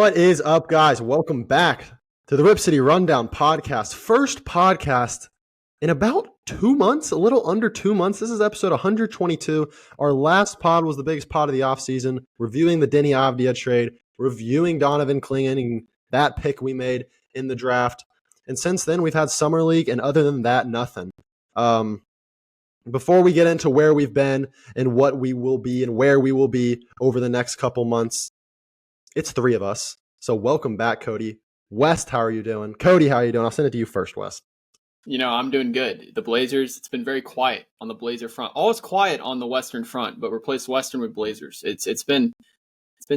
What is up, guys? Welcome back to the Rip City Rundown podcast. First podcast in about 2 months, a little under 2 months. This is episode 122. Our last pod was the biggest pod of the offseason, reviewing the Denny Avdia trade, reviewing Donovan Clingan and that pick we made in the draft. And since then, we've had Summer League, and other than that, nothing. Before we get into where we've been and what we will be and where we will be over the next couple months, it's three of us. So welcome back, Cody. West, how are you doing? Cody, how are you doing? I'll send it to you first, West. You know, I'm doing good. The Blazers, it's been very quiet on the Blazer front. Always quiet on the Western front, but replace Western with Blazers. It's been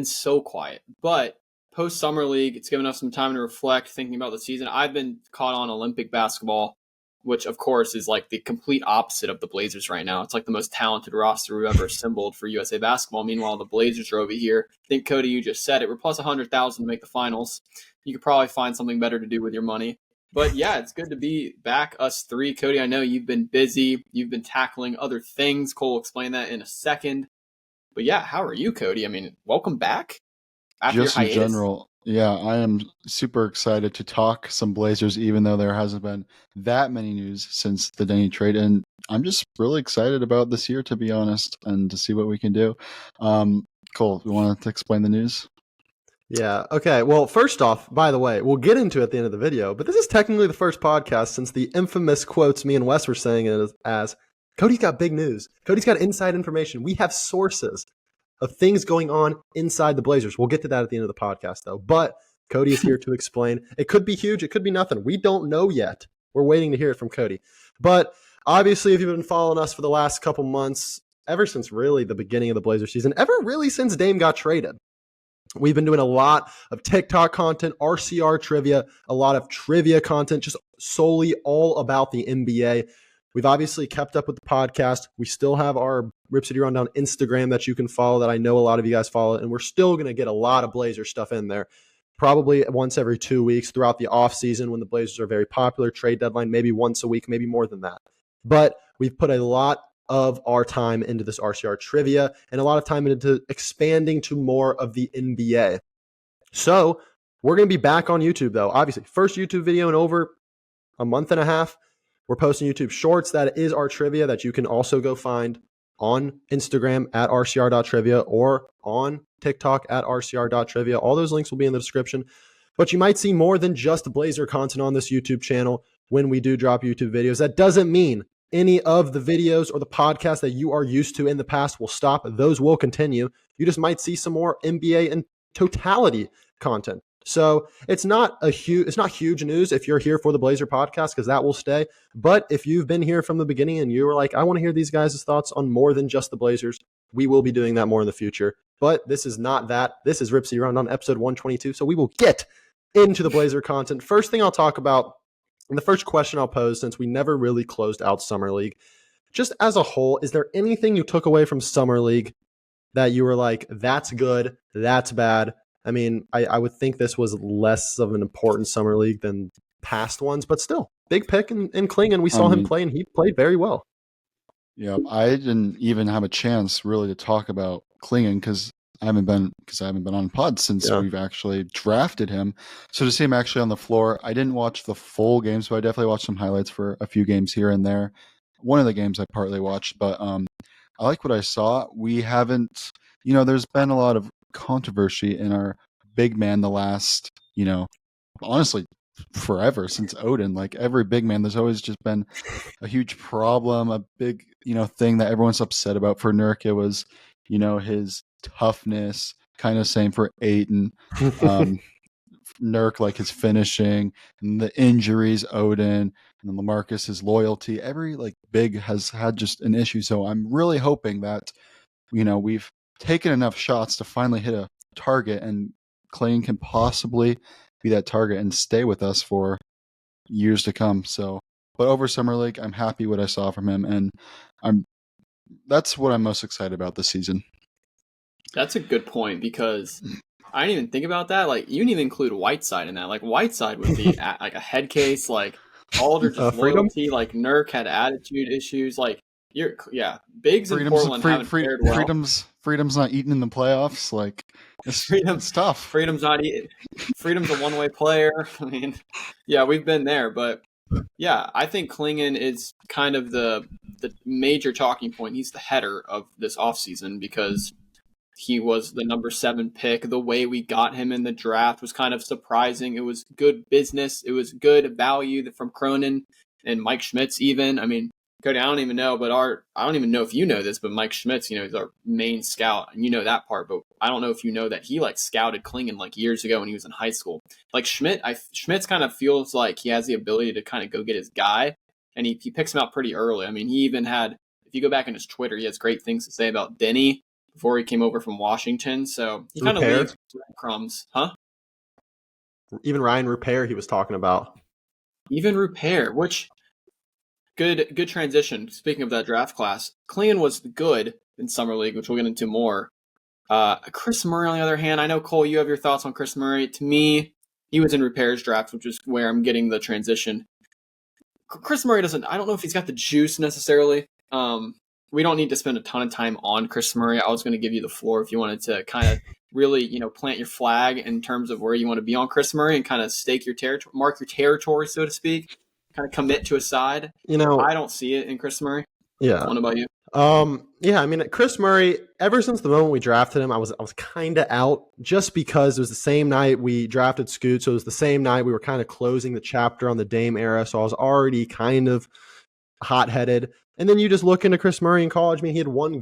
so quiet. But post Summer League, it's given us some time to reflect, thinking about the season. I've been caught on Olympic basketball, which of course is like the complete opposite of the Blazers right now. It's like the most talented roster we've ever assembled for USA basketball. Meanwhile, the Blazers are over here. I think, Cody, you just said it. We're plus 100,000 to make the finals. You could probably find something better to do with your money. But yeah, it's good to be back, us three. Cody, I know you've been busy. You've been tackling other things. Cole will explain that in a second. But yeah, how are you, Cody? I mean, welcome back. After Just your in hiatus. general, yeah, I am super excited to talk some Blazers, even though there hasn't been that many news since the Denny trade. And I'm just really excited about this year, to be honest, and to see what we can do. Cole, you want to explain the news? Yeah, okay. Well, first off, by the way, we'll get into it at the end of the video, but this is technically the first podcast since the infamous quotes me and Wes were saying it as Cody's got big news. Cody's got inside information. We have sources of things going on inside the Blazers. We'll get to that at the end of the podcast, though. But Cody is here to explain. It could be huge. It could be nothing. We don't know yet. We're waiting to hear it from Cody. But obviously, if you've been following us for the last couple months, ever since really the beginning of the Blazer season, ever really since Dame got traded, we've been doing a lot of TikTok content, RCR trivia, a lot of trivia content, just solely all about the NBA. We've obviously kept up with the podcast. We still have our Rip City Rundown Instagram that you can follow that I know a lot of you guys follow, and we're still going to get a lot of Blazer stuff in there, probably once every 2 weeks throughout the offseason when the Blazers are very popular, trade deadline, maybe once a week, maybe more than that. But we've put a lot of our time into this RCR trivia and a lot of time into expanding to more of the NBA. So we're going to be back on YouTube, though. Obviously, first YouTube video in over a month and a half. We're posting YouTube shorts. That is our trivia that you can also go find on Instagram at rcr.trivia or on TikTok at rcr.trivia. All those links will be in the description. But you might see more than just Blazer content on this YouTube channel when we do drop YouTube videos. That doesn't mean any of the videos or the podcasts that you are used to in the past will stop. Those will continue. You just might see some more NBA and totality content. So it's not huge news if you're here for the Blazer podcast, because that will stay. But if you've been here from the beginning and you were like, I want to hear these guys' thoughts on more than just the Blazers, we will be doing that more in the future. But this is not that. This is Rip City Rundown episode 122. So we will get into the Blazer content. First thing I'll talk about, and the first question I'll pose, since we never really closed out Summer League, just as a whole, is there anything you took away from Summer League that you were like, that's good, that's bad? I mean, I would think this was less of an important Summer League than past ones, but still, big pick in Clingan. We saw him play, and he played very well. Yeah, I didn't even have a chance really to talk about Clingan because I haven't been on pod since we've actually drafted him. So to see him actually on the floor, I didn't watch the full games, but I definitely watched some highlights for a few games here and there. One of the games I partly watched, but I like what I saw. We haven't, there's been a lot of controversy in our big man the last, honestly, forever since Odin. Like every big man, there's always just been a huge problem, a big, thing that everyone's upset about. For Nurk, it was, his toughness, kind of same for Ayton. Nurk, like his finishing, and the injuries, Odin, and then LaMarcus, his loyalty. Every big has had just an issue. So I'm really hoping that, we've taken enough shots to finally hit a target, and Clingan can possibly be that target and stay with us for years to come. So, but over Summer League, I'm happy what I saw from him, and that's what I'm most excited about this season. That's a good point, because I didn't even think about that. Like, you didn't even include Whiteside in that. Like, Whiteside would be like a head case. Like, Alder just loyalty. Like, Nurk had attitude issues. Like, bigs in Portland haven't fared well. Freedom's not eating in the playoffs. Like it's tough. Freedom's not eating. Freedom's a one-way player. I mean, yeah, we've been there, but yeah, I think Klingon is kind of the major talking point. He's the header of this offseason because he was the number 7 pick. The way we got him in the draft was kind of surprising. It was good business. It was good value from Cronin and Mike Schmitz even. I mean, Cody, I don't even know, but I don't even know if you know this, but Mike Schmitz, is our main scout, and you know that part, but I don't know if you know that he scouted Klingon years ago when he was in high school. Schmitz kind of feels like he has the ability to kind of go get his guy, and he picks him out pretty early. I mean, he even had, if you go back in his Twitter, he has great things to say about Denny before he came over from Washington, so he kind of leaves crumbs, huh? Even Ryan Rupert he was talking about. Even Rupert, which good transition. Speaking of that draft class, Klingon was good in Summer League, which we'll get into more. Chris Murray, on the other hand, I know, Cole, you have your thoughts on Chris Murray. To me, he was in Rupert's draft, which is where I'm getting the transition. Chris Murray I don't know if he's got the juice necessarily. We don't need to spend a ton of time on Chris Murray. I was going to give you the floor if you wanted to kind of really, plant your flag in terms of where you want to be on Chris Murray and kind of stake your territory, mark your territory, so to speak, kind of commit to a side. I don't see it in Chris Murray. Yeah. What about you? Yeah, I mean, Chris Murray, ever since the moment we drafted him, I was kind of out just because it was the same night we drafted Scoot. So it was the same night we were kind of closing the chapter on the Dame era. So I was already kind of hot-headed. And then you just look into Chris Murray in college. I mean, he had one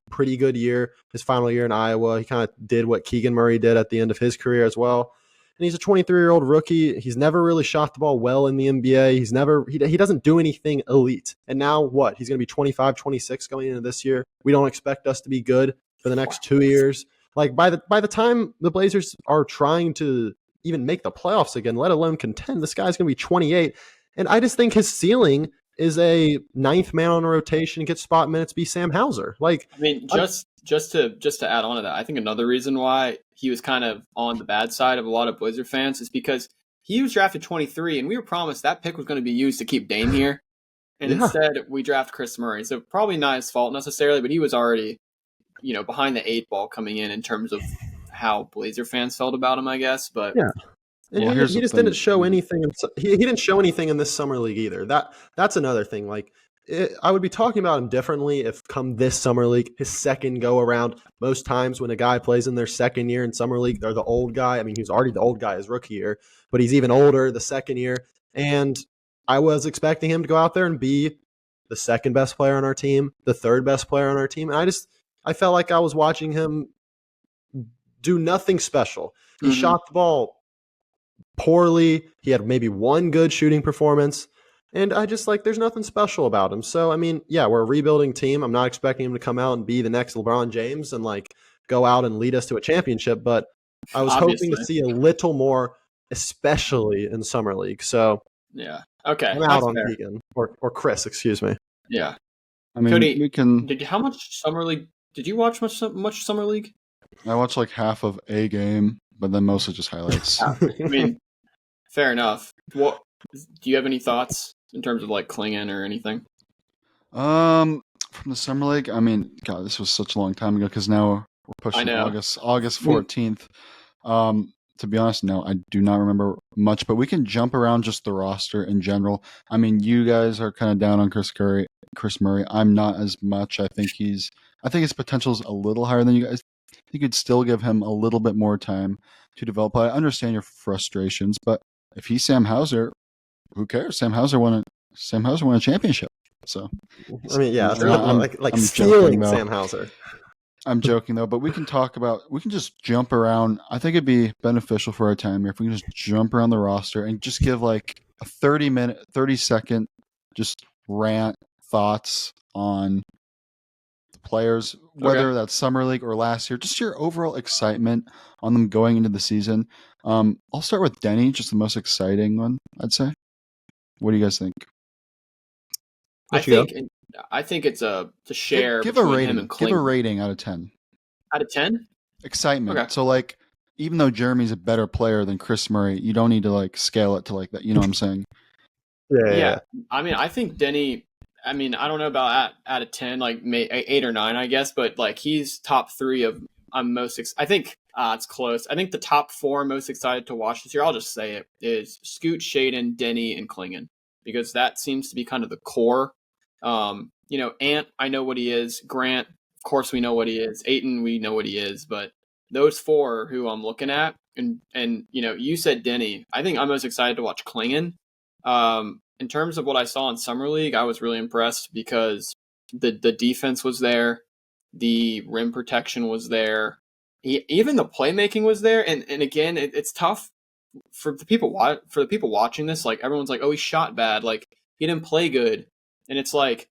pretty good year, his final year in Iowa. He kind of did what Keegan Murray did at the end of his career as well. And he's a 23-year-old rookie. He's never really shot the ball well in the NBA. He doesn't do anything elite. And now what? He's going to be 25, 26 going into this year. We don't expect us to be good for the next 2 years. By the time the Blazers are trying to even make the playoffs again, let alone contend, this guy's going to be 28. And I just think his ceiling is a 9th man on a rotation, get spot minutes, be Sam Hauser. Just to add on to that, I think another reason why he was kind of on the bad side of a lot of Blazer fans is because he was drafted 23, and we were promised that pick was going to be used to keep Dame here. And instead, we draft Chris Murray. So probably not his fault necessarily, but he was already, behind the 8 ball coming in terms of how Blazer fans felt about him, I guess. But yeah. And he just didn't show anything. He didn't show anything in this summer league either. That's another thing. I would be talking about him differently if come this summer league, his second go around. Most times when a guy plays in their second year in summer league, they're the old guy. I mean, he's already the old guy his rookie year, but he's even older the second year. And I was expecting him to go out there and be the second best player on our team, the third best player on our team. And I felt like I was watching him do nothing special. He shot the ball poorly. He had maybe one good shooting performance. And I just there's nothing special about him. So, I mean, yeah, we're a rebuilding team. I'm not expecting him to come out and be the next LeBron James and go out and lead us to a championship. But I was hoping to see a little more, especially in summer league. So, yeah. Okay. I'm out on Keegan or Chris, excuse me. Yeah. I mean, Cody, how much summer league did you watch? Much summer league? I watched half of a game, but then mostly just highlights. I mean, fair enough. What do you have any thoughts in terms of Klingon or anything? From the summer league, I mean, God, this was such a long time ago because now we're pushing August 14th. To be honest, no, I do not remember much, but we can jump around just the roster in general. I mean, you guys are kind of down on Chris Murray. I'm not as much. I think his potential is a little higher than you guys. You could still give him a little bit more time to develop. I understand your frustrations, but if he's Sam Hauser, who cares? Sam Hauser won a championship. So, I mean, yeah, I'm stealing Sam Hauser. I'm joking though, but we can just jump around. I think it'd be beneficial for our time here if we can just jump around the roster and just give a 30-second just rant thoughts on the players, whether that's summer league or last year, just your overall excitement on them going into the season. I'll start with Denny, just the most exciting one, I'd say. What do you guys think? I think it's to share. Give a rating. Give a rating out of 10. Out of 10? Excitement. Okay. So even though Jeremy's a better player than Chris Murray, you don't need to scale it to that. You know what I'm saying? Yeah. I mean, I think Denny I mean, I don't know about out of 10, like 8 or 9, I guess, but like he's top 3 of I'm I think it's close. I think the top 4 I'm most excited to watch this year, I'll just say it, is Scoot, Shaden, Denny, and Klingon, because that seems to be kind of the core. Ant, I know what he is. Grant, of course, we know what he is. Ayton, we know what he is. But those 4 are who I'm looking at. And you said Denny. I think I'm most excited to watch Klingon. In terms of what I saw in Summer League, I was really impressed because the defense was there, the rim protection was there, even the playmaking was there. And again, it's tough for the people watching this. Like everyone's like, oh, he shot bad, like he didn't play good, and it's like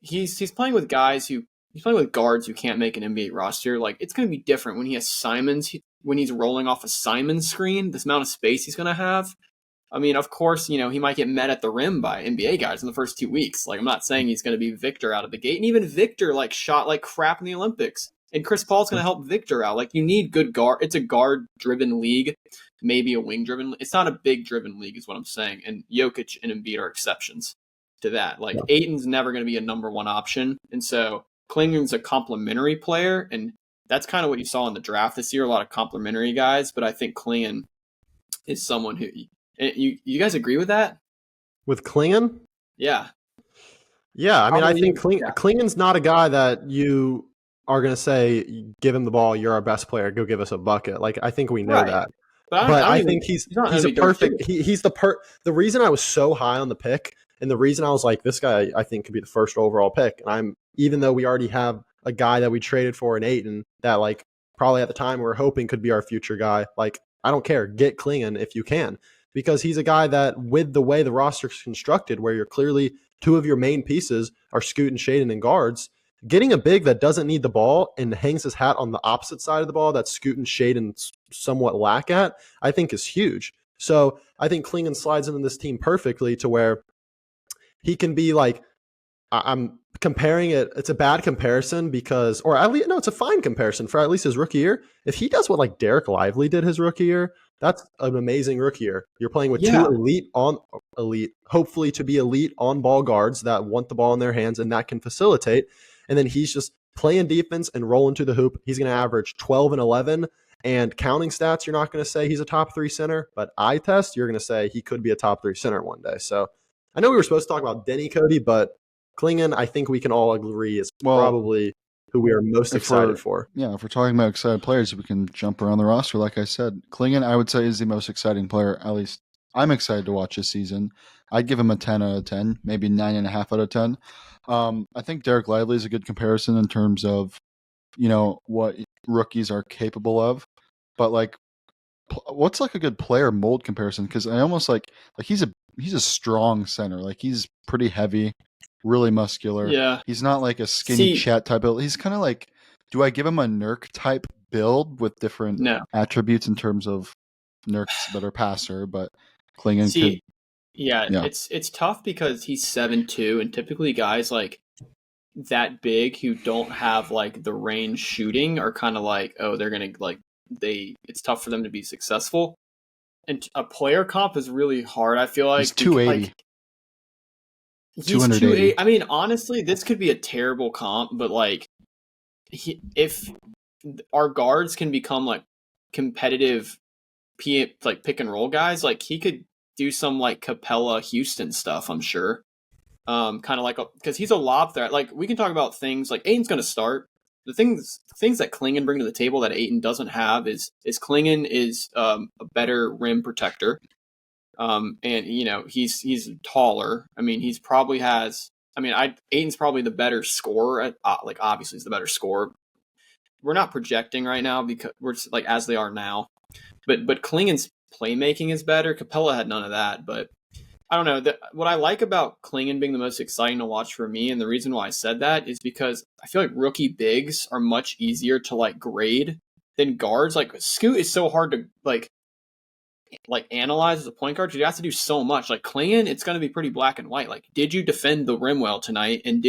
he's playing with he's playing with guards who can't make an NBA roster. Like it's going to be different when he has Simons, when he's rolling off a Simons screen. This amount of space he's going to have. I mean, of course, he might get met at the rim by NBA guys in the first 2 weeks. Like, I'm not saying he's going to be Victor out of the gate. And even Victor, like, shot like crap in the Olympics. And Chris Paul's going to help Victor out. Like, you need good guard. It's a guard-driven league, maybe a wing-driven. It's not a big-driven league is what I'm saying. And Jokic and Embiid are exceptions to that. Like, Ayton's never going to be a number 1 option. And so Klingon's a complementary player. And that's kind of what you saw in the draft this year, a lot of complementary guys. But I think Klingon is someone who... You guys agree with that? With Klingon? Yeah. Yeah, I mean, I think Klingon's not a guy that you are going to say, give him the ball, you're our best player, go give us a bucket. Like, I think we know that. But I think he's a perfect. The reason I was so high on the pick, and the reason I was like, this guy, I think, could be the first overall pick. And even though we already have a guy that we traded for in Ayton that, like, probably at the time we were hoping could be our future guy. Like, I don't care. Get Klingon if you can. Because he's a guy that, with the way the roster is constructed, where you're clearly 2 of your main pieces are Scoot and Shaden and guards, getting a big that doesn't need the ball and hangs his hat on the opposite side of the ball that Scoot and Shaden somewhat lack at, I think is huge. So I think Klingon slides into this team perfectly to where he can be like, I'm comparing it. It's a bad comparison because, or at least, no, it's a fine comparison for at least his rookie year. If he does what like Derek Lively did his rookie year, that's an amazing rookie year. You're playing with 2 hopefully to be elite on ball guards that want the ball in their hands and that can facilitate. And then he's just playing defense and rolling to the hoop. He's going to average 12 and 11. And counting stats, you're not going to say he's a top 3 center, but eye test, you're going to say he could be a top 3 center one day. So I know we were supposed to talk about Denny, Cody, but Klingon, I think we can all agree, is probably who we are most excited for. Yeah, if we're talking about excited players, we can jump around the roster. Like I said, Klingon, I would say, is the most exciting player. At least I'm excited to watch this season. I'd give him a 10 out of 10, maybe 9.5 out of 10. I think Derek Lively is a good comparison in terms of, what rookies are capable of. But like, what's like a good player mold comparison? Because I almost like he's a strong center. Like he's pretty heavy, really muscular. Yeah. He's not like a skinny Chet type build. He's kind of like, do I give him a Nurk type build with different attributes in terms of Nurk's better passer, but Klingon could. Yeah, it's tough because he's 7'2", and typically guys like that big who don't have like the range shooting are kind of like, oh, they're gonna it's tough for them to be successful. And a player comp is really hard. I feel like he's 280. He's 280. I mean, honestly, this could be a terrible comp, but like, if our guards can become like competitive, pick and roll guys, like he could do some like Capella Houston stuff. I'm sure, kind of like because he's a lob threat. Like we can talk about things like Ayton's going to start. The things that Klingon bring to the table that Ayton doesn't have is Klingon is a better rim protector. And he's taller. I mean, Ayton's probably the better scorer at, obviously he's the better scorer. We're not projecting right now because we're just, like, as they are now, but Klingon's playmaking is better. Capella had none of that, but I don't know. What I like about Klingon being the most exciting to watch for me, and the reason why I said that is because I feel like rookie bigs are much easier to like grade than guards. Like Scoot is so hard to like analyze as a point guard. You have to do so much. Like Klingon, it's going to be pretty black and white. Like, did you defend the rim well tonight? And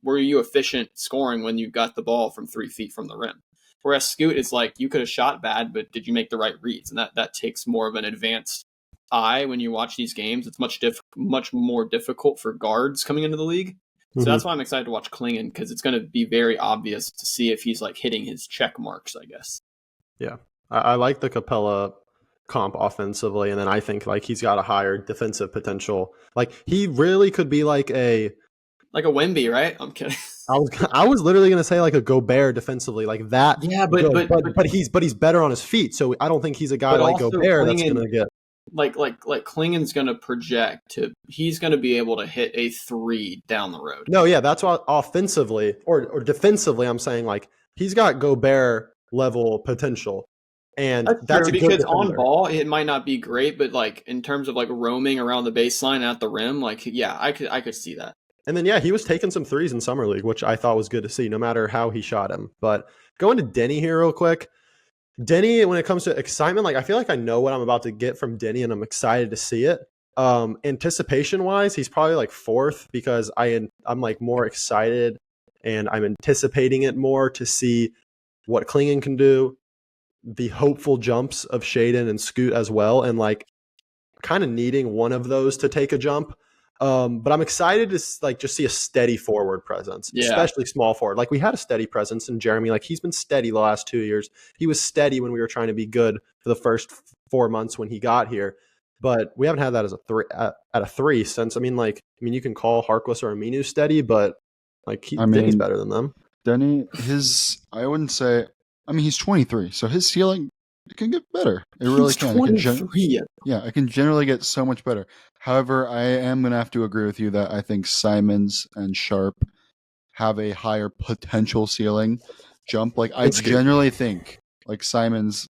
were you efficient scoring when you got the ball from 3 feet from the rim? Whereas Scoot is like, you could have shot bad, but did you make the right reads? And that takes more of an advanced eye when you watch these games. It's much more difficult for guards coming into the league. So that's why I'm excited to watch Klingon, because it's going to be very obvious to see if he's like hitting his check marks, I guess. Yeah. I like the Capella comp offensively, and then I think like he's got a higher defensive potential. Like he really could be like a Wemby, right? I'm kidding. I was literally gonna say like a Gobert defensively, like that. Yeah, good. But he's better on his feet, so I don't think he's a guy like Gobert that's gonna get like Klingon's gonna project to. He's gonna be able to hit a 3 down the road. No, yeah, that's why offensively or defensively, I'm saying like he's got Gobert level potential. And that's true, because on ball it might not be great, but like in terms of like roaming around the baseline at the rim, like yeah, I could see that. And then yeah, he was taking some threes in summer league, which I thought was good to see, no matter how he shot him. But going to Denny here real quick. Denny, when it comes to excitement, like I feel like I know what I'm about to get from Denny, and I'm excited to see it. Anticipation wise, he's probably like 4th because I'm like more excited and I'm anticipating it more to see what Klingon can do. The hopeful jumps of Shaden and Scoot as well, and like kind of needing one of those to take a jump. But I'm excited to like just see a steady forward presence, especially small forward. Like we had a steady presence in Jeremy. Like he's been steady the last 2 years. He was steady when we were trying to be good for the first 4 months when he got here. But we haven't had that as a 3 at a 3 since. I mean, you can call Harkless or Aminu steady, but like Denny's better than them. Denny, I wouldn't say. I mean, he's 23, so his ceiling it can get better. It really can. 23. It can generally get so much better. However, I am going to have to agree with you that I think Simons and Sharp have a higher potential ceiling jump. Like I generally think, like Simons,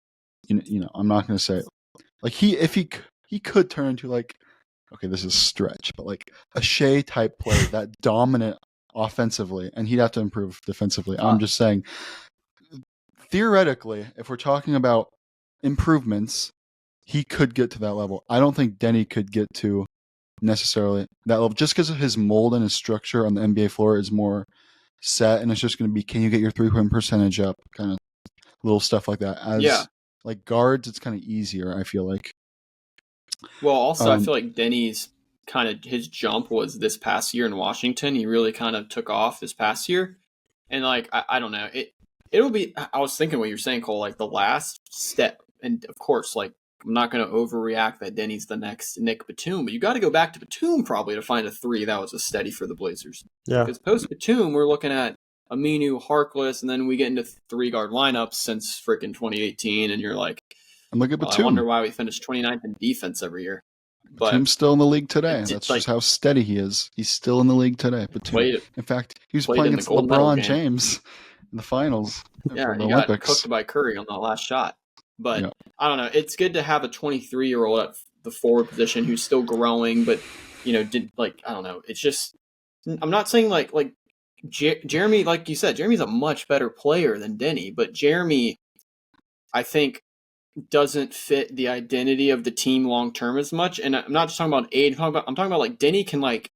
you know, I'm not going to say like he could turn into like, okay, this is a stretch, but like a Shea type player, that dominant offensively, and he'd have to improve defensively. I'm just saying. Theoretically, if we're talking about improvements, he could get to that level. I don't think Denny could get to necessarily that level just because of his mold and his structure on the NBA floor is more set, and it's just going to be, can you get your 3-point percentage up, kind of little stuff like that. Like guards, it's kind of easier, I feel like. Well, also, I feel like Denny's kind of his jump was this past year in Washington. He really kind of took off this past year, and like I don't know It'll be. I was thinking what you're saying, Cole. Like the last step, and of course, like I'm not going to overreact that Denny's the next Nick Batum, but you got to go back to Batum probably to find a 3 that was a steady for the Blazers. Yeah. Because post Batum, we're looking at Aminu, Harkless, and then we get into 3-guard lineups since freaking 2018, and you're like, and look at Batum. I wonder why we finished 29th in defense every year. But Batum's still in the league today. That's just how steady he is. He's still in the league today. Batum. In fact, he was playing against LeBron James in the finals. Yeah, he got cooked by Curry on that last shot. But I don't know. It's good to have a 23-year-old at the forward position who's still growing, but I don't know. It's just I'm not saying like Jeremy, like you said, Jeremy's a much better player than Denny, but Jeremy, I think, doesn't fit the identity of the team long term as much. And I'm not just talking about age. I'm talking about like Denny can like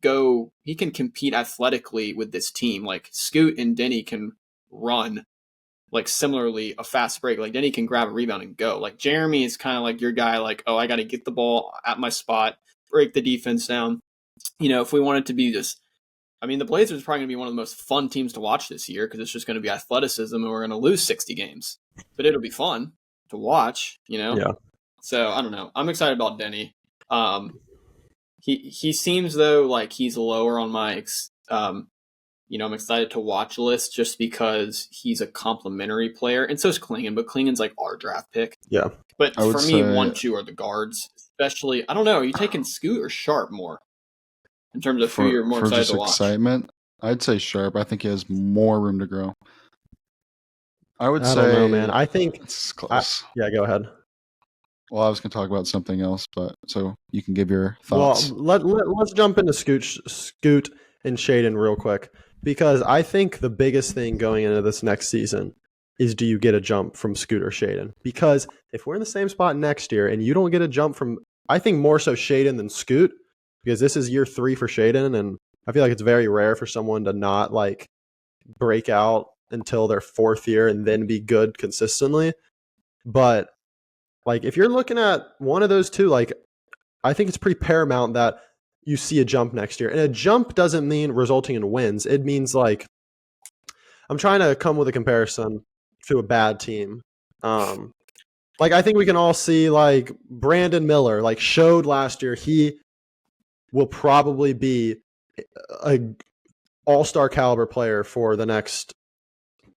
he can compete athletically with this team. Like Scoot and Denny can run like similarly a fast break. Like Denny can grab a rebound and go. Like Jeremy is kind of like your guy. Like, oh, I got to get the ball at my spot, break the defense down. If we wanted to be just, I mean, the Blazers are probably going to be one of the most fun teams to watch this year because it's just going to be athleticism and we're going to lose 60 games, but it'll be fun to watch, Yeah. So I don't know. I'm excited about Denny. He seems though like he's lower on my I'm excited to watch list just because he's a complimentary player, and so is Klingon, but Klingon's like our draft pick. Yeah. But for me, 1-2 are the guards, especially. I don't know. Are you taking Scoot or Sharp more in terms of who you're more excited to watch? Excitement, I'd say Sharp. I think he has more room to grow. I don't know, man. I think it's close. Yeah, go ahead. Well, I was going to talk about something else, but so you can give your thoughts. Well, let's jump into Scoot and Shaden real quick, because I think the biggest thing going into this next season is, do you get a jump from Scoot or Shaden? Because if we're in the same spot next year and you don't get a jump from, I think more so Shaden than Scoot, because this is year 3 for Shaden, and I feel like it's very rare for someone to not like break out until their 4th year and then be good consistently. But like if you're looking at one of those two, like I think it's pretty paramount that you see a jump next year. And a jump doesn't mean resulting in wins. It means like, I'm trying to come with a comparison to a bad team. Like I think we can all see like Brandon Miller like showed last year he will probably be a all-star caliber player for the next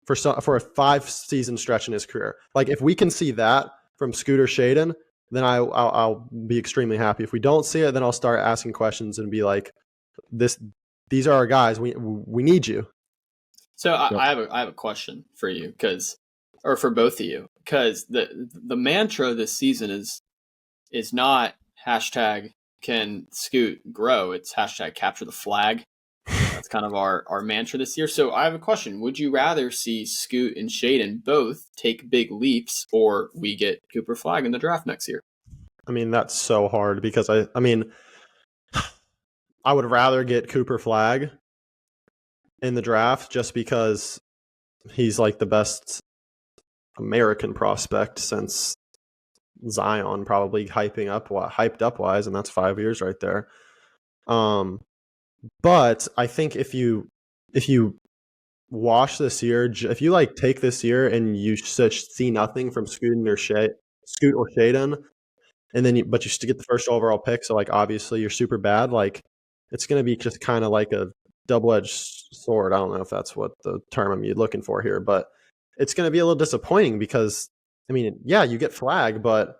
for a 5-season stretch in his career. Like if we can see that from Scooter Shaden, then I'll be extremely happy. If we don't see it, then I'll start asking questions and be like, these are our guys. We need you. So I have a question for you or for both of you, because the mantra this season is not hashtag can Scoot grow. It's hashtag capture the flag. That's kind of our mantra this year. So I have a question. Would you rather see Scoot and Shaden both take big leaps, or we get Cooper Flag in the draft next year? I mean, that's so hard because I mean, I would rather get Cooper Flag in the draft just because he's like the best American prospect since Zion, probably hyped up wise, and that's 5 years right there. But I think if you wash this year, if you like take this year and you see nothing from Scoot or Shaden, and then but you still get the first overall pick, so like obviously you're super bad. Like it's going to be just kind of like a double-edged sword. I don't know if that's what the term I'm looking for here, but it's going to be a little disappointing because I mean, yeah, you get Flag, but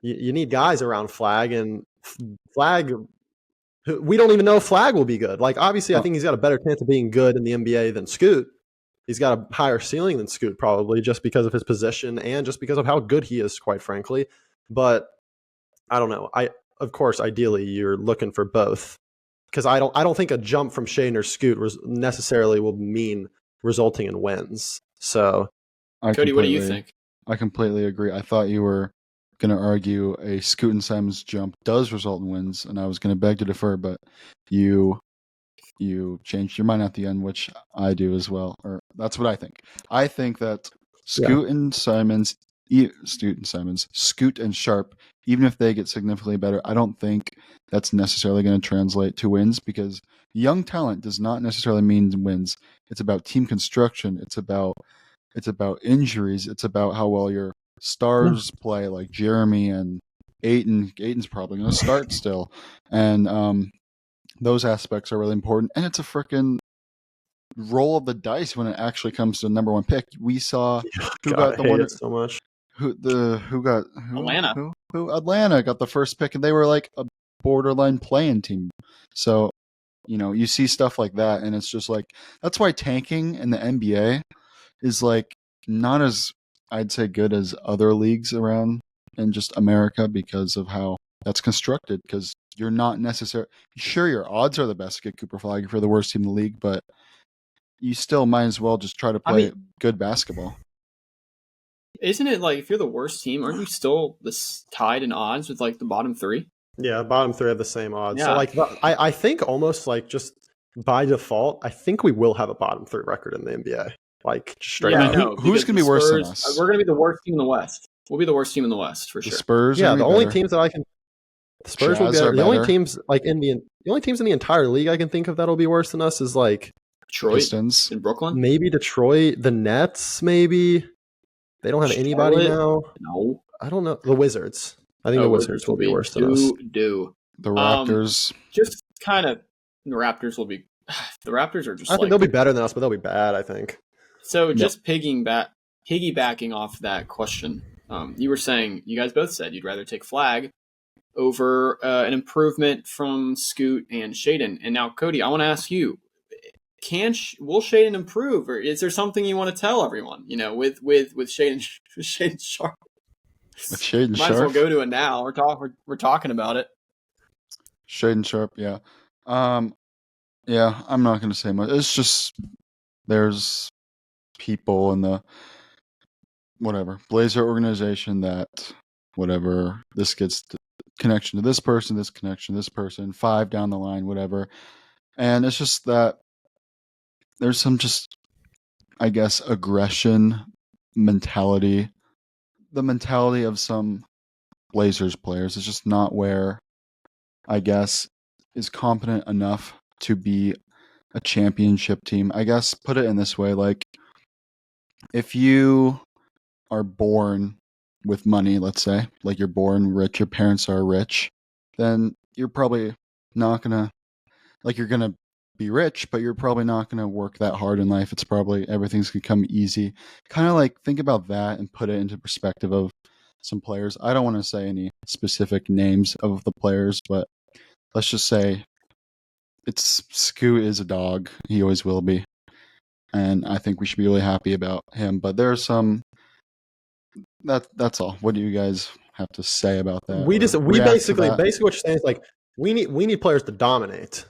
you need guys around Flag, and Flag. We don't even know if Flag will be good. Like, obviously, I think he's got a better chance of being good in the NBA than Scoot. He's got a higher ceiling than Scoot, probably, just because of his position and just because of how good he is, quite frankly. But I don't know. Of course, ideally, you're looking for both, because I don't think a jump from Shaden or Scoot necessarily will mean resulting in wins. So, Cody, what do you think? I completely agree. I thought you were going to argue a Scoot and Simons jump does result in wins, and I was going to beg to defer, but you changed your mind at the end, which I do as well. Or that's what I think. I think that Scoot and Sharp, even if they get significantly better, I don't think that's necessarily going to translate to wins, because young talent does not necessarily mean wins. It's about team construction. It's about injuries. It's about how well your stars play, like Jeremy and Ayton. Ayton's probably going to start still. And those aspects are really important. And it's a freaking roll of the dice when it actually comes to the number one pick. We saw who got the one so much. Atlanta. Who Atlanta got the first pick, and they were like a borderline play-in team. So, you see stuff like that, and it's just like, that's why tanking in the NBA is like not as, I'd say, good as other leagues around in just America, because of how that's constructed. Because you're not necessarily sure your odds are the best to get Cooper Flag if you're the worst team in the league, but you still might as well just try to play good basketball. Isn't it like, if you're the worst team, aren't you still tied in odds with like the bottom three? Yeah, bottom three have the same odds. Yeah. So like, I think almost like just by default, I think we will have a bottom three record in the NBA. Like straight up. Who's going to be worse than us? We're going to be the worst team in the West. We'll be the worst team in the West for sure. The Spurs. Yeah, the only teams that I can. The Spurs will be better. The only teams like the only teams in the entire league I can think of that'll be worse than us is like Detroit, Pistons in Brooklyn, maybe Detroit, the Nets, maybe. They don't have anybody now. No, I don't know. The Wizards. I think the Wizards will be worse than us. The Raptors. Just kind of, the Raptors will be. The Raptors are just. I think they'll be better than us, but they'll be bad, I think. So just piggybacking off that question, you were saying, you guys both said you'd rather take Flag over an improvement from Scoot and Shaden. And now, Cody, I want to ask you, will Shaden improve, or is there something you want to tell everyone? With Shaden Sharp. With Shaden Sharp, might as well go to it now. We're talking about it. Shaden Sharp, yeah. Yeah, I'm not going to say much. It's just there's people in the Blazer organization that this gets connection to this person, this connection to this person, 5 down the line, whatever. And it's just that there's some just, I guess, aggression mentality. The mentality of some Blazers players is just not where, I guess, is competent enough to be a championship team. I guess put it in this way, like if you are born with money, let's say, like you're born rich, your parents are rich, then you're probably not going to, like you're going to be rich, but you're probably not going to work that hard in life. It's probably everything's going to come easy. Kind of like think about that and put it into perspective of some players. I don't want to say any specific names of the players, but let's just say Scoot is a dog. He always will be. And I think we should be really happy about him. But there are some that's all. What do you guys have to say about that? We basically what you're saying is like we need players to dominate.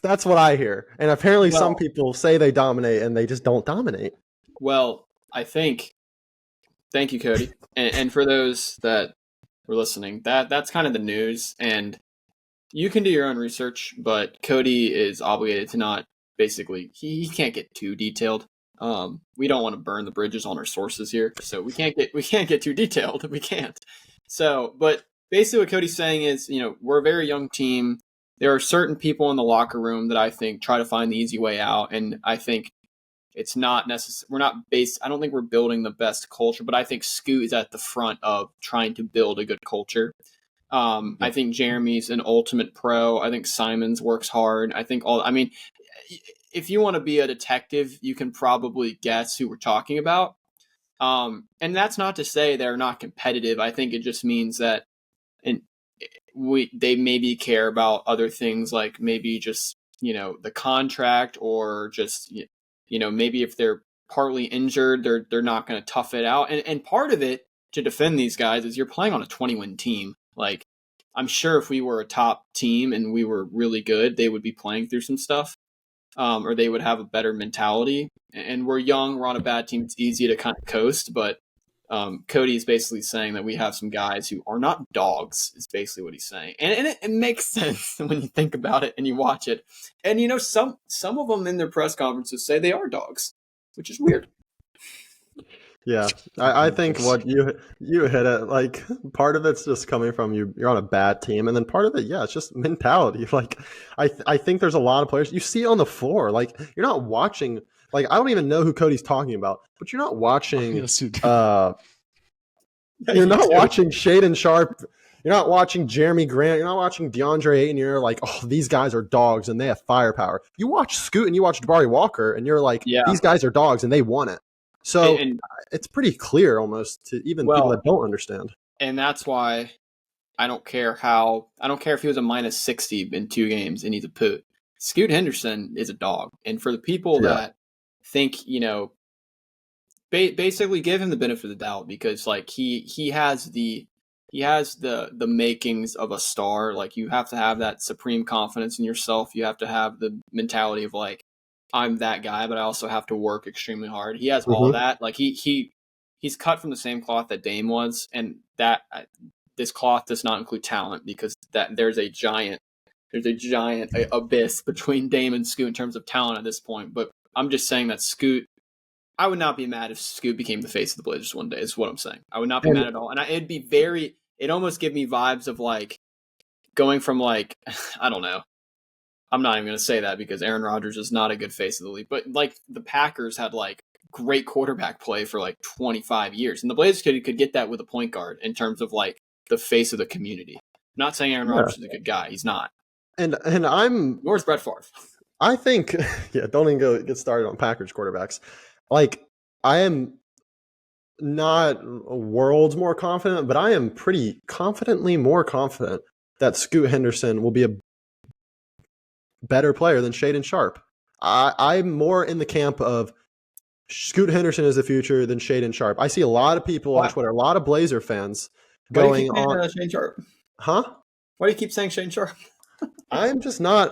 That's what I hear. And apparently some people say they dominate and they just don't dominate. Well, thank you, Cody. And for those that were listening, that's kind of the news. And you can do your own research, but Cody is obligated to not basically he can't get too detailed. We don't want to burn the bridges on our sources here, so we can't get too detailed. We can't. So, but basically what Cody's saying is, we're a very young team. There are certain people in the locker room that I think try to find the easy way out, and I think it's not necessary. I don't think we're building the best culture, but I think Scoot is at the front of trying to build a good culture. I think Jeremy's an ultimate pro. I think Simons works hard. If you want to be a detective, you can probably guess who we're talking about. And that's not to say they're not competitive. I think it just means that they maybe care about other things, like maybe just, the contract, or just, maybe if they're partly injured, they're not going to tough it out. And part of it to defend these guys is you're playing on a 20-win team. Like, I'm sure if we were a top team and we were really good, they would be playing through some stuff, or they would have a better mentality. And we're young, we're on a bad team. It's easy to kind of coast, but Cody is basically saying that we have some guys who are not dogs, is basically what he's saying. And it makes sense when you think about it and you watch it. And, some of them in their press conferences say they are dogs, which is weird. Yeah, I think what you hit it, like part of it's just coming from you're on a bad team, and then part of it, it's just mentality. Like I think there's a lot of players you see on the floor, like you're not watching. Like I don't even know who Cody's talking about, but you're not watching. Yes, you do. You're not watching Shaden Sharp. You're not watching Jeremy Grant. You're not watching Deandre Ayton. You're like, oh, these guys are dogs and they have firepower. You watch Scoot and you watch Jabari Walker, and you're like, these guys are dogs and they won it. So it's pretty clear almost to even people that don't understand. And that's why I don't care if he was a minus 60 in 2 games and he's a poot. Scoot Henderson is a dog. And for the people that think, basically give him the benefit of the doubt, because like he has the makings of a star. Like, you have to have that supreme confidence in yourself. You have to have the mentality of like, I'm that guy, but I also have to work extremely hard. He has all that. Like he's cut from the same cloth that Dame was, and that this cloth does not include talent, because there's a giant abyss between Dame and Scoot in terms of talent at this point. But I'm just saying that Scoot, I would not be mad if Scoot became the face of the Blazers one day, is what I'm saying. I would not be mad at all. And it almost give me vibes of like going from like, I don't know. I'm not even going to say that because Aaron Rodgers is not a good face of the league. But like the Packers had like great quarterback play for like 25 years. And the Blazers could get that with a point guard in terms of like the face of the community. I'm not saying Aaron Rodgers is a good guy. He's not. And Nor is Brett Favre. I think, don't even get started on Packers quarterbacks. Like, I am not worlds more confident, but I am pretty confidently more confident that Scoot Henderson will be a better player than Shaden Sharp. I'm more in the camp of Scoot Henderson is the future than Shaden Sharp. I see a lot of people on Twitter, a lot of Blazer fans going on. Shane Sharp? Huh? Why do you keep saying Shane Sharp? I'm just not.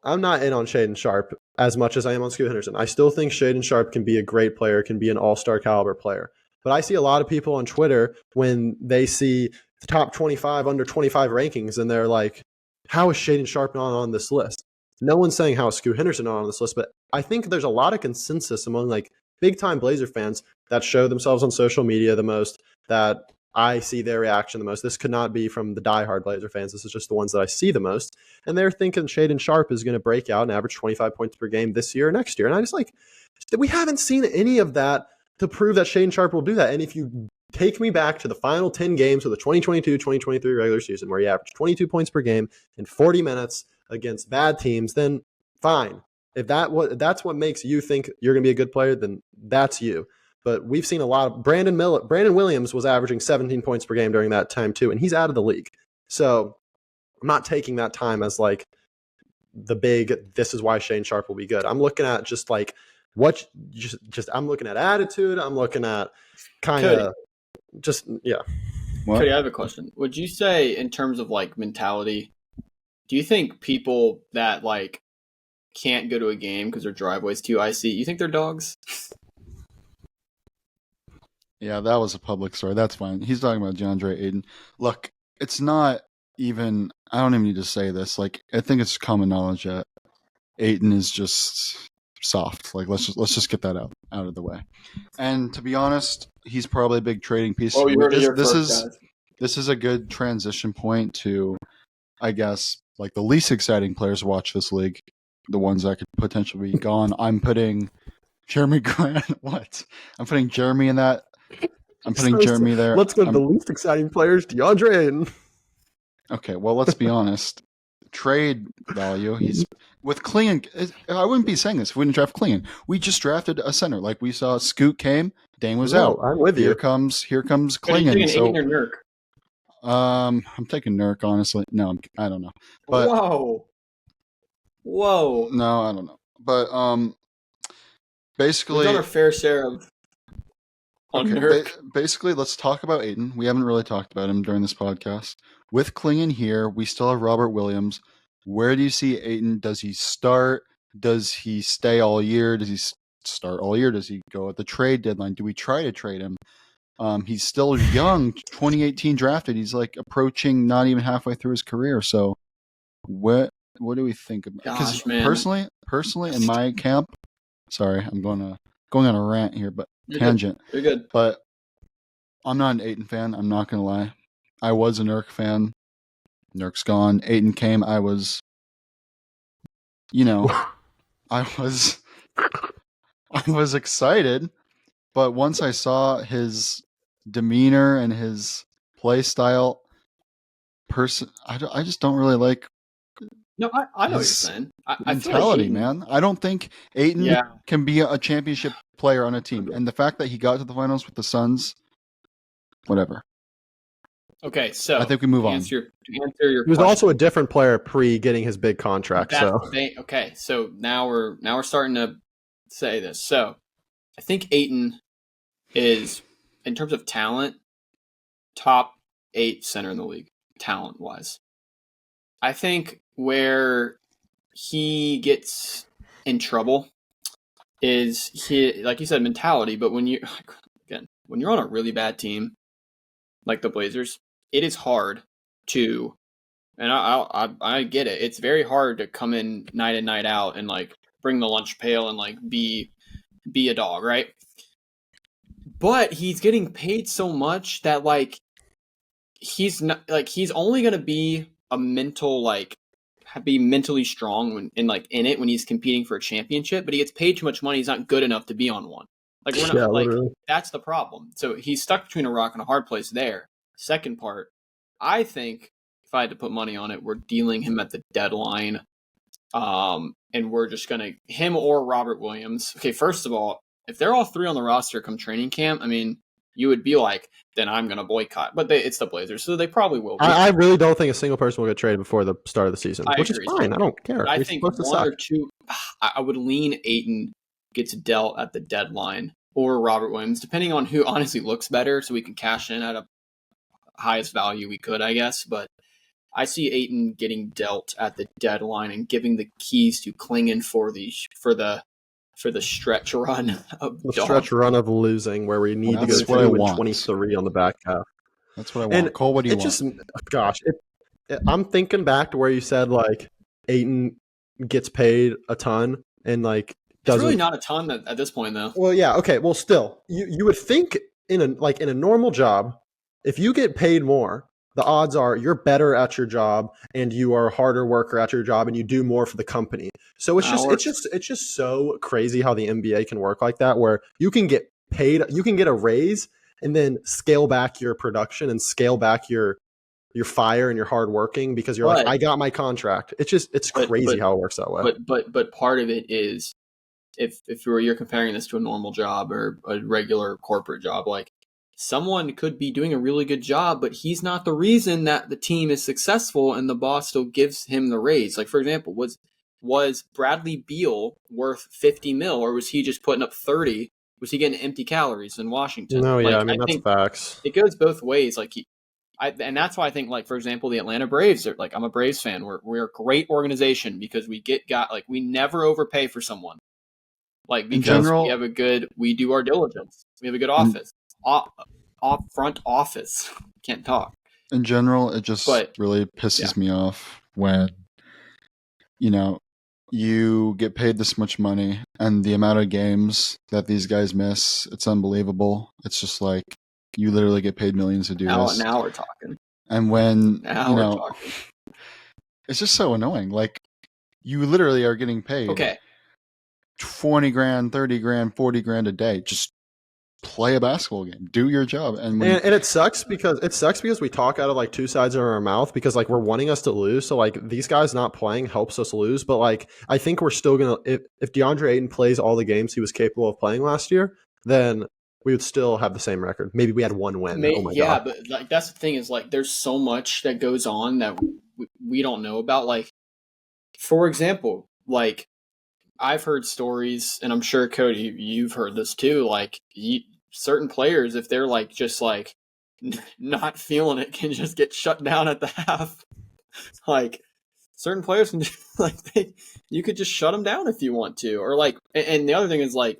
I'm not in on Shaden Sharp as much as I am on Scoot Henderson. I still think Shaden Sharp can be a great player, can be an all-star caliber player. But I see a lot of people on Twitter when they see the top 25, under 25 rankings, and they're like, how is Shaden Sharp not on this list? No one's saying how is Scoot Henderson not on this list, but I think there's a lot of consensus among like big time Blazer fans that show themselves on social media the most, that I see their reaction the most. This could not be from the diehard Blazer fans. This is just the ones that I see the most. And they're thinking Shaedon Sharpe is going to break out and average 25 points per game this year or next year. And I just we haven't seen any of that to prove that Shaedon Sharpe will do that. And if you take me back to the final 10 games of the 2022-2023 regular season where he averaged 22 points per game in 40 minutes against bad teams, then fine. If that's what makes you think you're going to be a good player, then that's you. But we've seen a lot of Brandon Williams was averaging 17 points per game during that time too, and he's out of the league. So I'm not taking that time as like the big, this is why Shaedon Sharpe will be good. I'm looking at just like I'm looking at attitude. I'm looking at kind of just, yeah. What? Cody, I have a question. Would you say in terms of like mentality, do you think people that like can't go to a game because their driveway's too icy, you think they're dogs? Yeah, that was a public story. That's fine. He's talking about Deandre Ayton. Look, it's not even, I don't even need to say this. Like, I think it's common knowledge that Ayton is just soft. Like, let's just get that out of the way. And to be honest, he's probably a big trading piece. Oh, you heard it here first, guys. This is a good transition point to, I guess, like the least exciting players to watch this league, the ones that could potentially be gone. I'm putting Jeremy Grant. What? I'm putting Jeremy in that. I'm putting Jeremy there. Let's go to the least exciting players, Deandre Ayton. Okay, well, let's be honest. Trade value, he's with Klingon. I wouldn't be saying this if we didn't draft Klingon. We just drafted a center. Like we saw Scoot came, Dane was out. I'm with you. Here comes Klingon. Are you taking Ayton or Nurk? I'm taking Nurk, honestly. No, I don't know. But Whoa. No, I don't know. But basically, we've done our fair share of basically, let's talk about Ayton. We haven't really talked about him during this podcast. With Klingon here, we still have Robert Williams. Where do you see Ayton? Does he start? Does he stay all year? Does he start all year? Does he go at the trade deadline? Do we try to trade him? He's still young, 2018 drafted. He's like approaching not even halfway through his career. So what do we think about? Because personally, in my camp, sorry, I'm going on a rant here, but tangent. You're good. But I'm not an Ayton fan. I'm not gonna lie. I was a Nurk fan. Nurk's gone. Ayton came. I was excited, but once I saw his demeanor and his play style, I just don't really like. No, I know what you're saying. Mentality, man. I don't think Ayton can be a championship player on a team. And the fact that he got to the finals with the Suns, whatever. Okay, so I think we move on. To answer your he was question. also a different player pre getting his big contract. Okay, so now we're starting to say this. So I think Ayton is, in terms of talent, top 8 center in the league, talent wise. I think where he gets in trouble is like you said, mentality. But when you're on a really bad team like the Blazers, it is hard to, and I get it. It's very hard to come in night in, night out and like bring the lunch pail and like be a dog, right? But he's getting paid so much that like he's not like he's only gonna be a be mentally strong when in it when he's competing for a championship, but he gets paid too much money. He's not good enough to be on one. Like we're not literally. That's the problem. So he's stuck between a rock and a hard place there. Second part, I think if I had to put money on it, we're dealing him at the deadline. And we're just gonna him or Robert Williams. Okay, first of all, if they're all 3 on the roster come training camp, I mean, you would be like, then I'm going to boycott. But it's the Blazers, so they probably will be. I really don't think a single person will get traded before the start of the season, which agree. is fine. I don't care. I think one or two, I would lean Ayton gets dealt at the deadline or Robert Williams, depending on who honestly looks better, so we can cash in at a highest value we could, I guess. But I see Ayton getting dealt at the deadline and giving the keys to Klingon for the stretch run of losing, where we need to go 2-23 on the back half. That's what I want. Cole, what do you want? I'm thinking back to where you said like Ayton gets paid a ton, and like It's really not a ton at this point, though. Well, yeah, okay. Well, still, you would think in a normal job, if you get paid more, the odds are you're better at your job and you are a harder worker at your job and you do more for the company. So it's just so crazy how the NBA can work like that, where you can get paid, you can get a raise and then scale back your production and scale back your fire and your hard working because you're like, I got my contract. It's crazy how it works that way. But part of it is, if you're comparing this to a normal job or a regular corporate job, like, someone could be doing a really good job, but he's not the reason that the team is successful and the boss still gives him the raise. Like, for example, was Bradley Beal worth $50 million, or was he just putting up 30? Was he getting empty calories in Washington? No, like, yeah, I mean, that's facts. It goes both ways. Like, and that's why I think, like, for example, the Atlanta Braves are, like, I'm a Braves fan. We're a great organization because we we never overpay for someone. Like, because we do our diligence. We have a good office. Front office. Can't talk. In general, it just really pisses me off when, you get paid this much money and the amount of games that these guys miss, it's unbelievable. It's just like, you literally get paid millions to do this. Now we're talking. And when, it's just so annoying. Like, you literally are getting paid 20 grand, 30 grand, 40 grand a day. Just play a basketball game, do your job. And it sucks because we talk out of like two sides of our mouth, because like we're wanting us to lose. So like these guys not playing helps us lose. But like, I think we're still going to, if Deandre Ayton plays all the games he was capable of playing last year, then we would still have the same record. Maybe we had one win. God. But like, that's the thing is, like, there's so much that goes on that we don't know about. Like, for example, like, I've heard stories, and I'm sure, Cody, you've heard this too. Like, certain players, if they're like just like not feeling it, can just get shut down at the half. Like, certain players can just, you could just shut them down if you want to, or like. And the other thing is like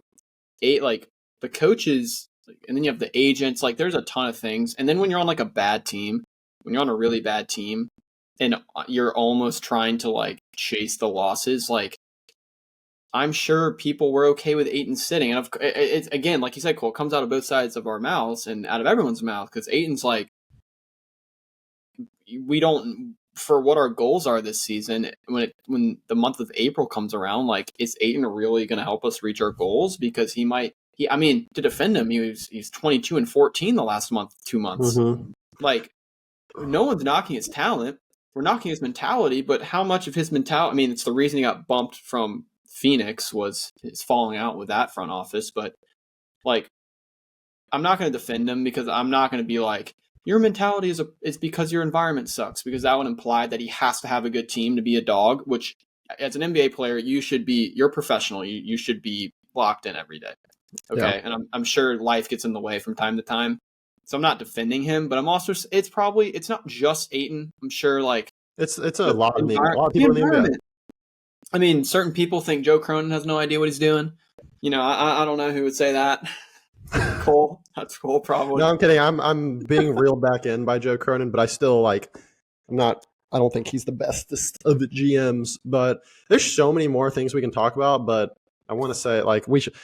the coaches, and then you have the agents. Like, there's a ton of things. And then when you're on like a bad team, when you're on a really bad team, and you're almost trying to like chase the losses, like, I'm sure people were okay with Ayton sitting. And it's, again, like you said, Cole, it comes out of both sides of our mouths and out of everyone's mouth, because Ayton's like, we don't, for what our goals are this season, when the month of April comes around, like, is Ayton really going to help us reach our goals? Because I mean, to defend him, he's 22-14 the last 2 months. Mm-hmm. Like, no one's knocking his talent. We're knocking his mentality, but how much of his mentality, I mean, it's the reason he got bumped from Phoenix was his falling out with that front office. But like, I'm not going to defend him, because I'm not going to be like, your mentality is because your environment sucks, because that would imply that he has to have a good team to be a dog, which as an NBA player, you're professional. You should be locked in every day. Okay. Yeah. And I'm sure life gets in the way from time to time. So I'm not defending him, but I'm also, it's not just Ayton. I'm sure like it's a lot of people in the NBA. I mean, certain people think Joe Cronin has no idea what he's doing. I don't know who would say that. Cole, that's Cole probably. No, I'm kidding. I'm being reeled back in by Joe Cronin, but I still I don't think he's the bestest of the GMs. But there's so many more things we can talk about. But I want to say, like, we should.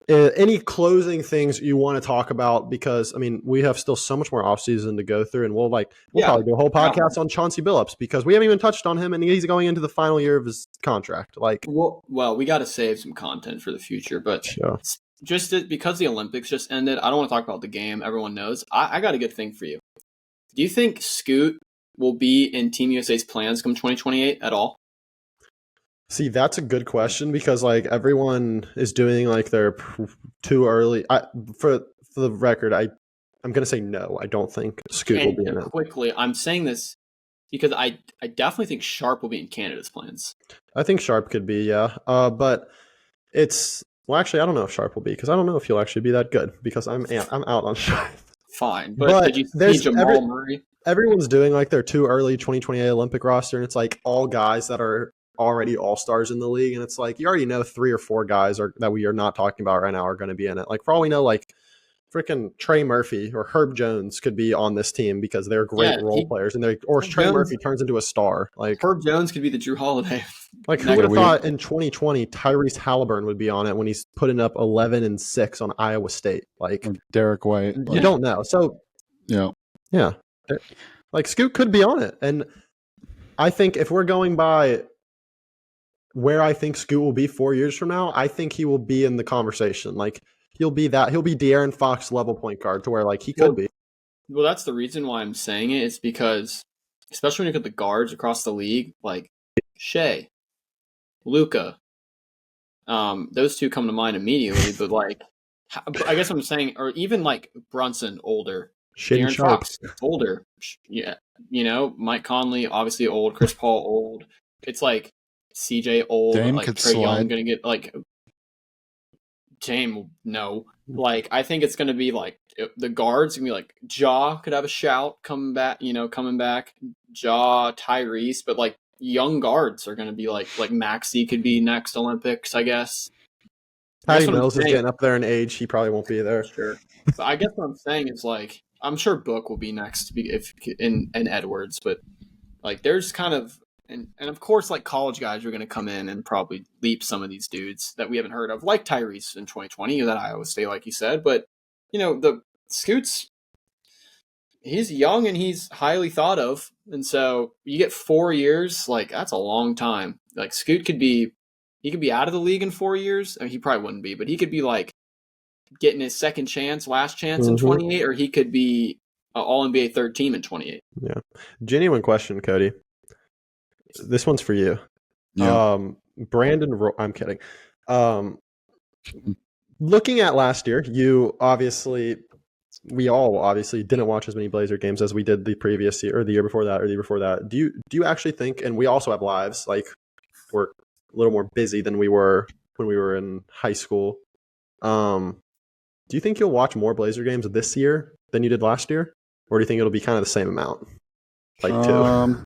Any closing things you want to talk about? Because I mean, we have still so much more offseason to go through, and we'll probably do a whole podcast on Chauncey Billups, because we haven't even touched on him, and he's going into the final year of his contract. Like, well, we got to save some content for the future, but because the Olympics just ended, I don't want to talk about the game. Everyone knows. I got a good thing for you. Do you think Scoot will be in Team USA's plans come 2028 at all? See, that's a good question, because like everyone is doing like they're too early. For the record, I'm going to say no. I don't think Scoot will be in it. Quickly, I'm saying this because I definitely think Sharp will be in Canada's plans. I think Sharp could be, yeah. But actually, I don't know if Sharp will be, because I don't know if he'll actually be that good, because I'm out on Sharp. Fine, but did you see Jamal Murray? Everyone's doing like their too early 2028 Olympic roster, and it's like all guys that are already all-stars in the league, and it's like you already know 3 or 4 guys that we are not talking about right now are going to be in it. Like, for all we know, like freaking Trey Murphy or Herb Jones could be on this team because they're great role players, and or Trey Murphy turns into a star. Like Herb Jones could be the Drew Holiday. Like who would have thought in 2020 Tyrese Halliburton would be on it when he's putting up 11-6 on Iowa State? Like Derek White. You don't know. So yeah. Like Scoot could be on it, and I think if we're going by where I think Scoot will be 4 years from now, I think he will be in the conversation. Like he'll be De'Aaron Fox level point guard to where like he could be. Well, that's the reason why I'm saying it. It's because, especially when you look at the guards across the league, like Shea, Luka, those two come to mind immediately. But like, I guess I'm saying, or even like Brunson, older, De'Aaron Fox, older. Yeah, Mike Conley, obviously old. Chris Paul, old. It's like CJ old. Dame like could Trae Young slide. gonna get like. Dame, no. Like, I think it's going to be like the guards going to be like Ja could have a shout coming back. Ja, Tyrese, but like young guards are going to be like Maxey could be next Olympics, I guess. Patty Mills is getting up there in age. He probably won't be there. Sure. But I guess what I'm saying is like I'm sure Book will be next and Edwards, but like there's kind of and of course like college guys are going to come in and probably leap some of these dudes that we haven't heard of, like Tyrese in 2020 that Iowa State, like you said. But the Scoots, he's young and he's highly thought of, and so you get 4 years, like that's a long time. Like Scoot could be out of the league in 4 years. I mean, he probably wouldn't be, but he could be like getting his last chance in 28, or he could be all NBA third team in 28. Yeah. Genuine question, Cody. This one's for you. Yeah. I'm kidding. Looking at last year, we all obviously didn't watch as many Blazer games as we did the previous year or the year before that or the year before that. Do you actually think, and we also have lives, like we're a little more busy than we were when we were in high school. Do you think you'll watch more Blazer games this year than you did last year? Or do you think it'll be kind of the same amount? Like two?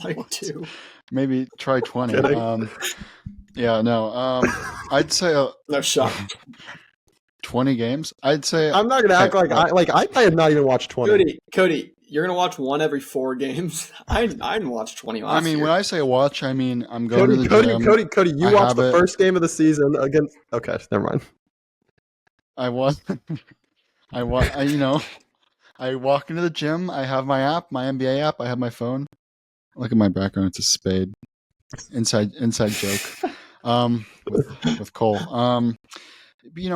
Like two. Maybe try 20. Yeah, no. I'd say no shot. 20 games. I'd say I'm not gonna act like I had not even watched 20. Cody, you're gonna watch one every 4 games. I didn't watch 20 last year. when I say watch, I mean I'm going to the gym. Cody, you watched the first game of the season against. Okay, never mind. I walk into the gym. I have my app, my NBA app. I have my phone. Look at my background. It's a spade. Inside joke. With Cole. I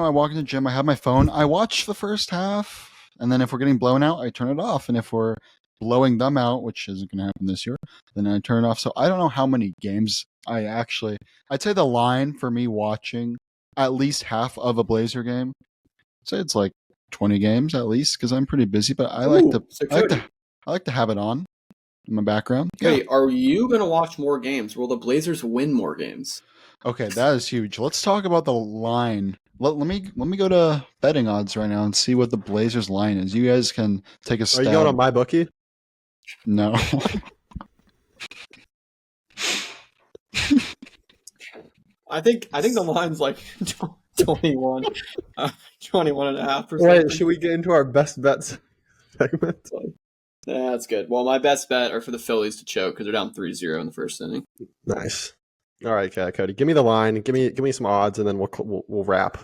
walk in the gym. I have my phone. I watch the first half, and then if we're getting blown out, I turn it off. And if we're blowing them out, which isn't going to happen this year, then I turn it off. So I don't know how many games I'd say the line for me watching at least half of a Blazer game, I'd say it's like 20 games at least, because I'm pretty busy. But I like to have it on in my background. Okay, are you going to watch more games? Will the Blazers win more games? Okay, that is huge. Let's talk about the line. Let me go to betting odds right now and see what the Blazers line is. You guys can take a stab. Are you going on MyBookie? No. I think the line's like 21, 21.5%. Wait, should we get into our best bets segment? Yeah, that's good. Well, my best bet are for the Phillies to choke because they're down 3-0 in the first inning. Nice. All right, Cody, give me the line. Give me some odds, and then we'll wrap.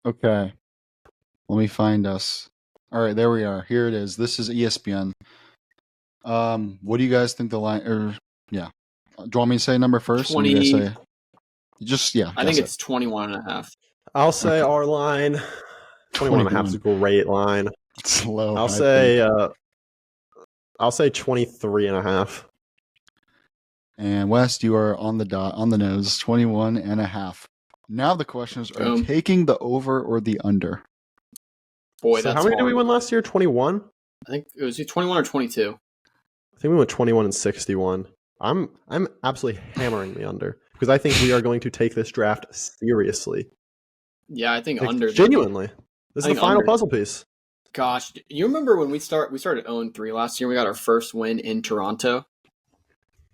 Okay. Let me find us. All right, there we are. Here it is. This is ESPN. What do you guys think the line? Do you want me to say number first? 20. You guys say, I think it's 21.5. I'll say our line. 21.5 is a great line. It's low. I'll say 23.5. And West, you are on the dot, on the nose, 21.5. Now the question is, are you taking the over or the under? Boy, so how many did we win last year? 21? I think it was 21 or 22. I think we went 21 and 61. I'm absolutely hammering the under because I think we are going to take this draft seriously. Yeah, I think under. Genuinely. This is the final puzzle piece. Gosh, you remember when we started 0-3 last year? We got our first win in Toronto.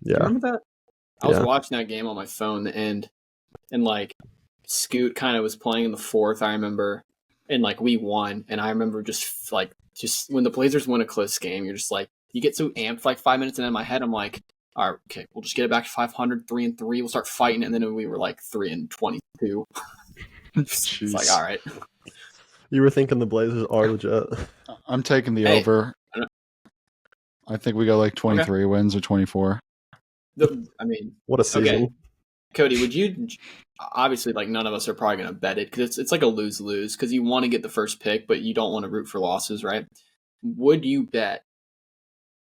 Yeah. You remember that? I was watching that game on my phone, and like Scoot kind of was playing in the fourth, I remember. and like we won. And I remember just when the Blazers win a close game, you're just like, you get so amped like 5 minutes, and in my head, I'm like, all right, okay, we'll just get it back to 500, 3-3. We'll start fighting, and then we were like 3-22. It's like, all right. You were thinking the Blazers are legit. I'm taking the over. I think we got like 23 wins or 24. What a season. Okay. Cody, would you obviously, like, none of us are probably going to bet it because it's like a lose-lose because you want to get the first pick, but you don't want to root for losses, right? Would you bet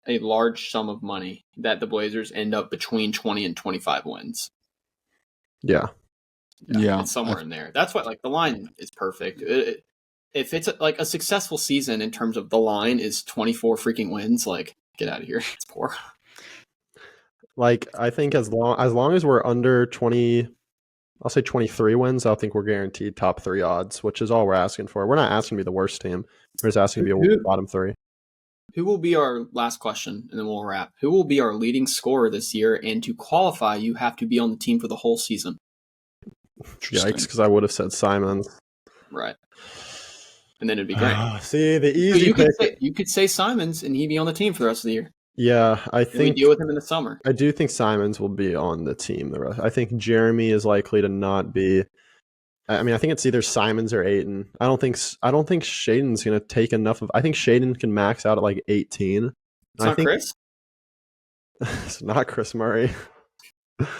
a large sum of money that the Blazers end up between 20 and 25 wins? Yeah. It's somewhere in there. That's why, like, the line is perfect. If it's like a successful season in terms of the line is 24 freaking wins, like, get out of here. It's poor. Like, I think as long as we're under 20, I'll say 23 wins, I think we're guaranteed top 3 odds, which is all we're asking for. We're not asking to be the worst team. We're just asking to be a bottom 3. Who will be our last question, and then we'll wrap. Who will be our leading scorer this year? And to qualify, you have to be on the team for the whole season. Yikes, because I would have said Simons. Right. And then it'd be great. See, the easy pick. You could say Simons, and he'd be on the team for the rest of the year. Yeah, I think we deal with him in the summer. I do think Simons will be on the team. The rest, I think Jeremy is likely to not be. I mean, I think it's either Simons or Ayton. I don't think Shaden's going to take enough of. I think Shaden can max out at like 18. It's not Chris. It's not Chris Murray.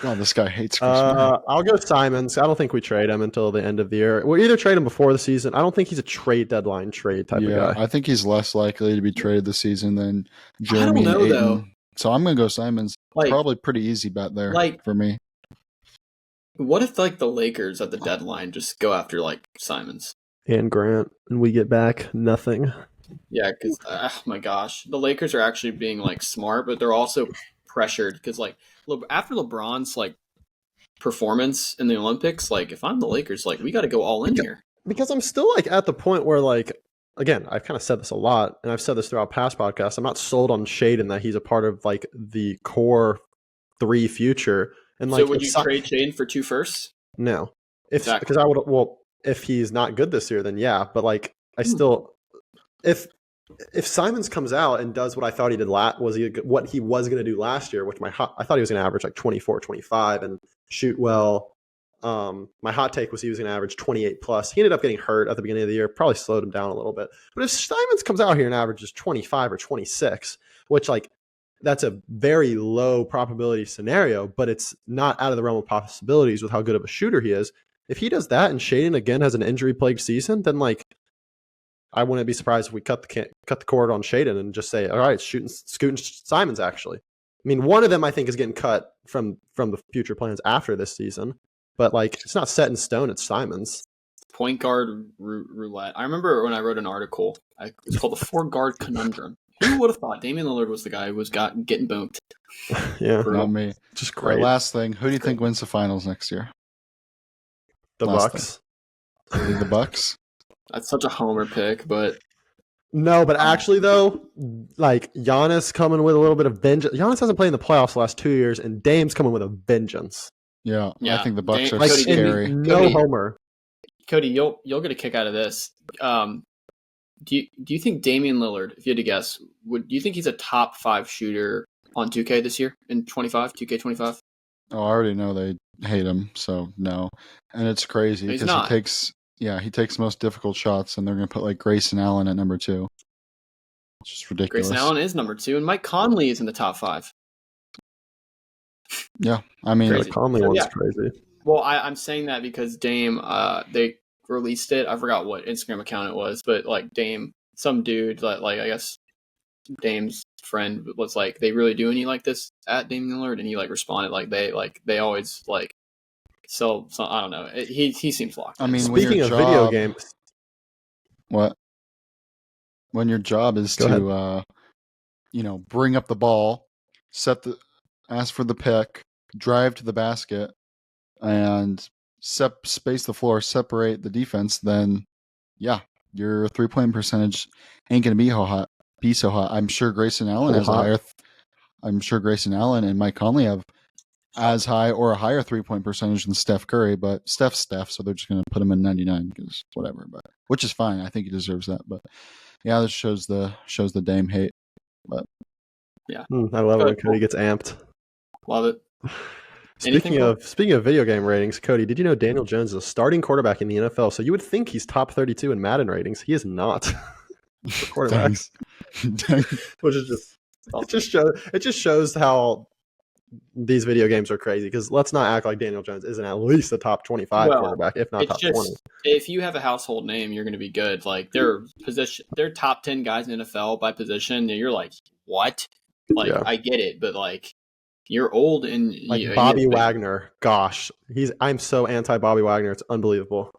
God, this guy hates Chris Murray. I'll go Simons. I don't think we trade him until the end of the year. We'll either trade him before the season. I don't think he's a trade deadline trade type of guy. I think he's less likely to be traded this season than Jeremy. I don't know, and Ayton. though. So I'm going to go Simons. Like, probably pretty easy bet there for me. What if like the Lakers at the deadline just go after like Simons and Grant, and we get back nothing? Yeah, because oh my gosh, the Lakers are actually being like smart, but they're also pressured because like after LeBron's like performance in the Olympics, like if I'm the Lakers, like we got to go all in here. Because I'm still like at the point where like, again, I've kind of said this a lot, and I've said this throughout past podcasts. I'm not sold on Shaden that he's a part of like the core 3 future. And like, so would you trade Shaden for 2 firsts? No, because I would. Well, if he's not good this year, then yeah. But like, I still, if Simons comes out and does what I thought he did what he was going to do last year, which I thought he was going to average like 24, 25 and shoot well. My hot take was he was going to average 28 plus. He ended up getting hurt at the beginning of the year, probably slowed him down a little bit. But if Simons comes out here and averages 25 or 26, which like that's a very low probability scenario, but it's not out of the realm of possibilities with how good of a shooter he is. If he does that and Shaden again has an injury-plagued season, then like I wouldn't be surprised if we cut the cord on Shaden and just say, all right, scooting Simons actually. I mean, one of them I think is getting cut from the future plans after this season. But, like, it's not set in stone. It's Simons. Point guard roulette. I remember when I wrote an article. It's called the 4-guard conundrum. Who would have thought Damian Lillard was the guy who was getting boomed? Yeah. Not me. Just great. Last thing. Who do you think wins the finals next year? The Bucks. The Bucks? That's such a homer pick, but... No, but actually, though, like, Giannis coming with a little bit of vengeance. Giannis hasn't played in the playoffs the last 2 years, and Dame's coming with a vengeance. Yeah, I think the Bucks are like, scary. No homer. Cody, you'll get a kick out of this. Do you think Damian Lillard, if you had to guess, do you think he's a top 5 shooter on 2K this year in 2K25? Oh, I already know they hate him, so no. And it's crazy because he takes most difficult shots, and they're going to put like Grayson Allen at number 2. It's just ridiculous. Grayson Allen is number 2, and Mike Conley is in the top 5. Yeah, I mean, the Conley one's crazy. Well, I'm saying that because Dame, they released it. I forgot what Instagram account it was, but like Dame, some dude, like I guess Dame's friend was like, "They really do any like this at Damian Lillard?" And he like responded like they always like. So I don't know. He seems locked. I mean, speaking of video games, what? When your job is to, bring up the ball, ask for the pick, drive to the basket, and space the floor, separate the defense, then yeah, your 3-point percentage ain't gonna be so hot. I'm sure Grayson Allen has higher. I'm sure Grayson Allen and Mike Conley have as high or a higher 3-point percentage than Steph Curry, but Steph's Steph, so they're just going to put him in 99 because whatever. But which is fine. I think he deserves that. But yeah, this shows the Dame hate. But yeah, I love it when Cody gets amped. Love it. Speaking of video game ratings, Cody, did you know Daniel Jones is a starting quarterback in the NFL? So you would think he's top 32 in Madden ratings. He is not for quarterbacks, which is it just shows how these video games are crazy. Because let's not act like Daniel Jones isn't at least a top 25 quarterback, if not top 20. If you have a household name, you're going to be good. Like they're top 10 guys in NFL by position. And you're like, what? Like I get it, but like. You're old and like Bobby Wagner. Gosh, I'm so anti Bobby Wagner. It's unbelievable.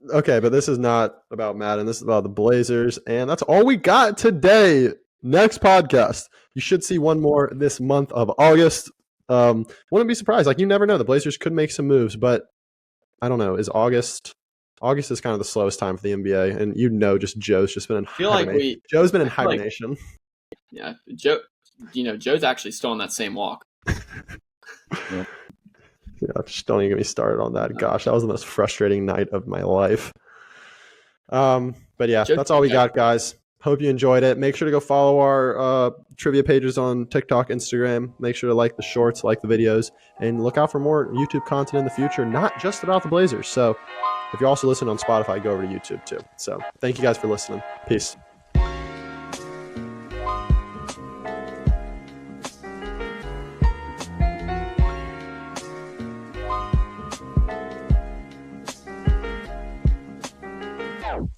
Okay, but this is not about Madden. This is about the Blazers, and that's all we got today. Next podcast, you should see one more this month of August. Wouldn't be surprised. Like you never know, the Blazers could make some moves, but I don't know. Is August? August is kind of the slowest time for the NBA, and Joe's just been in hibernation. Joe's been in hibernation. Yeah, Joe. Joe's actually still on that same walk. Yeah, just don't even get me started on that. Gosh, that was the most frustrating night of my life. But yeah, that's all we got, guys. Hope you enjoyed it. Make sure to go follow our trivia pages on TikTok, Instagram. Make sure to like the shorts, like the videos, and look out for more YouTube content in the future, not just about the Blazers. So if you also listen on Spotify, go over to YouTube too. So thank you guys for listening. Peace.